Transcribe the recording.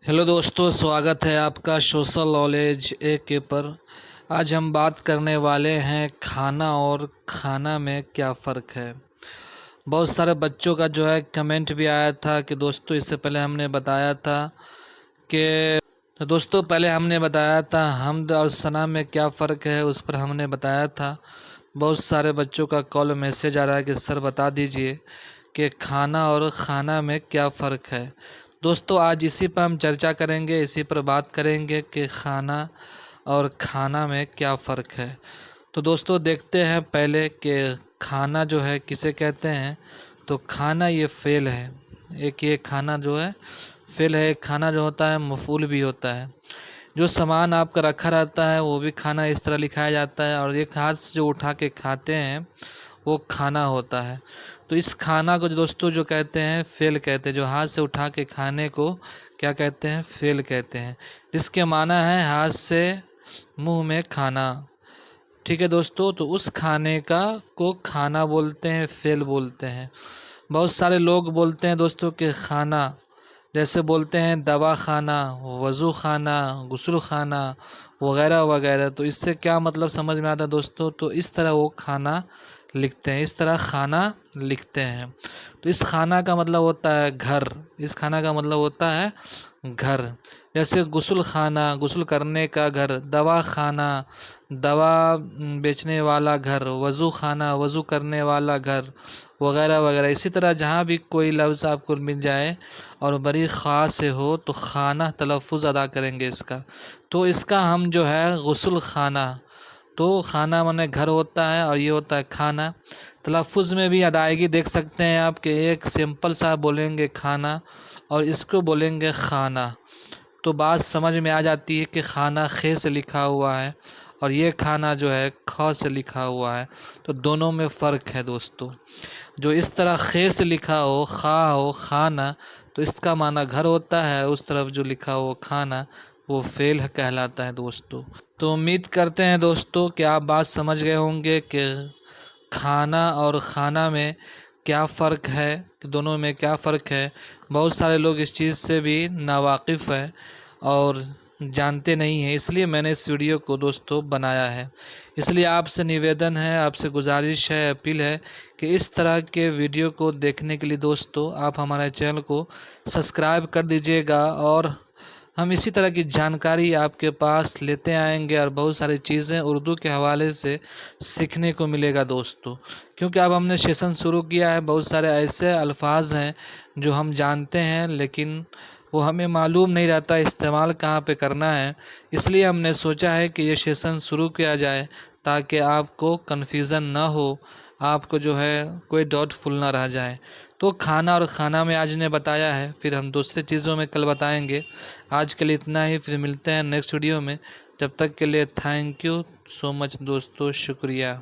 Hello दोस्तों, स्वागत है आपका सोशल नॉलेज के पर। आज हम बात करने वाले हैं खाना और खाना में क्या फ़र्क है। बहुत सारे बच्चों का जो है कमेंट भी आया था कि दोस्तों इससे पहले हमने बताया था कि पहले हमने बताया था हम्द और सना में क्या फ़र्क है, उस पर हमने बताया था। बहुत सारे बच्चों का कॉल मैसेज आ रहा है कि सर बता दीजिए कि खाना और खाना में क्या फ़र्क है। दोस्तों आज इसी पर हम चर्चा करेंगे, इसी पर बात करेंगे कि खाना और खाना में क्या फ़र्क है। तो दोस्तों देखते हैं पहले कि खाना जो है किसे कहते हैं। तो खाना ये फ़ेल है, एक ये खाना जो है फ़ेल है। एक खाना जो होता है मफ़ूल भी होता है। जो सामान आपका रखा रहता है वो भी खाना इस तरह लिखाया जाता है, और एक हाथ से जो उठा के खाते हैं वो खाना होता है। तो इस खाना को जो दोस्तों जो कहते हैं फ़ेल कहते हैं। जो हाथ से उठा के खाने को क्या कहते हैं? फ़ेल कहते हैं। इसके माना है हाथ से मुंह में खाना। ठीक है दोस्तों, तो उस खाने का को खाना बोलते हैं, फ़ेल बोलते हैं। बहुत सारे लोग बोलते हैं दोस्तों कि खाना, जैसे बोलते हैं दवा खाना, वज़ू खाना, गुस्ल खाना वगैरह वगैरह। तो इससे क्या मतलब समझ में आता है दोस्तों? तो इस तरह वो खाना लिखते हैं, इस तरह खाना लिखते हैं। तो इस खाना का मतलब होता है घर। इस खाना का मतलब होता है घर। जैसे गुस्ल खाना, गुस्ल करने का घर। दवा खाना, दवा बेचने वाला घर। वज़ू खाना, वज़ू करने वाला घर वगैरह वगैरह। इसी तरह जहाँ भी कोई लफ्ज़ आपको मिल जाए और बड़ी ख़ास से हो तो खाना तलफ़ुज़ अदा करेंगे इसका। तो इसका हम जो है गुस्ल खाना, तो खाना माने घर होता है और ये होता है खाना। तलफ़ुज़ में भी अदायगी देख सकते हैं आप कि एक सिंपल सा बोलेंगे खाना और इसको बोलेंगे खाना, तो बात समझ में आ जाती है कि खाना खे से लिखा हुआ है और ये खाना जो है ख से लिखा हुआ है। तो दोनों में फ़र्क है दोस्तों। जो इस तरह खे से लिखा हो, खा हो, खाना, तो इसका माना घर होता है। उस तरफ जो लिखा हो खाना, वो फ़ेल कहलाता है दोस्तों। तो उम्मीद करते हैं दोस्तों कि आप बात समझ गए होंगे कि खाना और खाना में क्या फ़र्क है, कि दोनों में क्या फ़र्क है। बहुत सारे लोग इस चीज़ से भी नावाकिफ़ हैं और जानते नहीं हैं, इसलिए मैंने इस वीडियो को दोस्तों बनाया है। इसलिए आपसे निवेदन है, आपसे गुजारिश है, अपील है कि इस तरह के वीडियो को देखने के लिए दोस्तों आप हमारे चैनल को सब्सक्राइब कर दीजिएगा, और हम इसी तरह की जानकारी आपके पास लेते आएंगे और बहुत सारी चीज़ें उर्दू के हवाले से सीखने को मिलेगा दोस्तों। क्योंकि अब हमने सेशन शुरू किया है, बहुत सारे ऐसे अल्फाज हैं जो हम जानते हैं लेकिन वो हमें मालूम नहीं रहता इस्तेमाल कहाँ पे करना है। इसलिए हमने सोचा है कि ये सेशन शुरू किया जाए ताकि आपको कन्फ्यूज़न ना हो, आपको जो है कोई डाउटफुल ना रह जाए। तो खाना और खाना में आज ने बताया है, फिर हम दूसरी चीज़ों में कल बताएंगे। आज के लिए इतना ही, फिर मिलते हैं नेक्स्ट वीडियो में। जब तक के लिए थैंक यू सो मच दोस्तों, शुक्रिया।